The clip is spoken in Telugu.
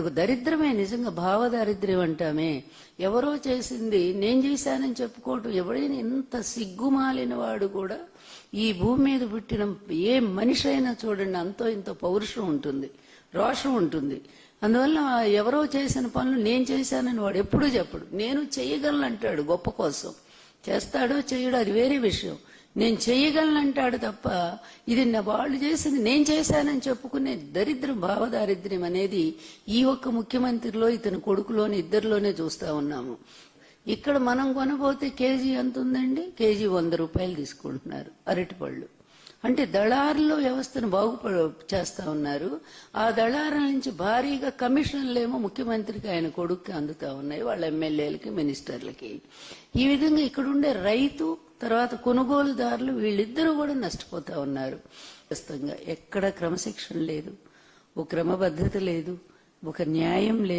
ఒక దరిద్రమే, నిజంగా భావ దారిద్ర్యం అంటామే. ఎవరో చేసింది నేను చేశానని చెప్పుకోవటం. ఎవడైనా ఎంత సిగ్గుమాలిన వాడు కూడా ఈ భూమి మీద పుట్టిన ఏ మనిషి అయినా చూడండి, అంతో ఇంతో పౌరుషం ఉంటుంది, రోషం ఉంటుంది. అందువల్ల ఎవరో చేసిన పనులు నేను చేశానని వాడు ఎప్పుడూ చెప్పడు. నేను చెయ్యగలను అంటాడు, గొప్ప కోసం. చేస్తాడో చెయ్యడో అది వేరే విషయం. నేను చెయ్యగలను అంటాడు తప్ప ఇది వాళ్ళు చేసింది నేను చేశానని చెప్పుకునే దరిద్రం, భావదారిద్ర్యం అనేది ఈ ఒక్క ముఖ్యమంత్రిలో, ఇతని కొడుకులోని ఇద్దరిలోనే చూస్తా ఉన్నాము. ఇక్కడ మనం కొనబోతే కేజీ ఎంత ఉందండి? కేజీ 100 రూపాయలు తీసుకుంటున్నారు అరటిపళ్ళు. అంటే దళారుల వ్యవస్థను చేస్తా ఉన్నారు. ఆ దళారుల నుంచి భారీగా కమిషన్లేమో ముఖ్యమంత్రికి, ఆయన కొడుక్కి అందుతా ఉన్నాయి, వాళ్ళ ఎమ్మెల్యేలకి, మినిస్టర్లకి. ఈ విధంగా ఇక్కడుండే రైతు, తర్వాత కొనుగోలుదారులు, వీళ్ళిద్దరూ కూడా నష్టపోతా ఉన్నారు. ఎక్కడ క్రమశిక్షణ లేదు, ఒక క్రమబద్ధత లేదు, ఒక న్యాయం లేదు.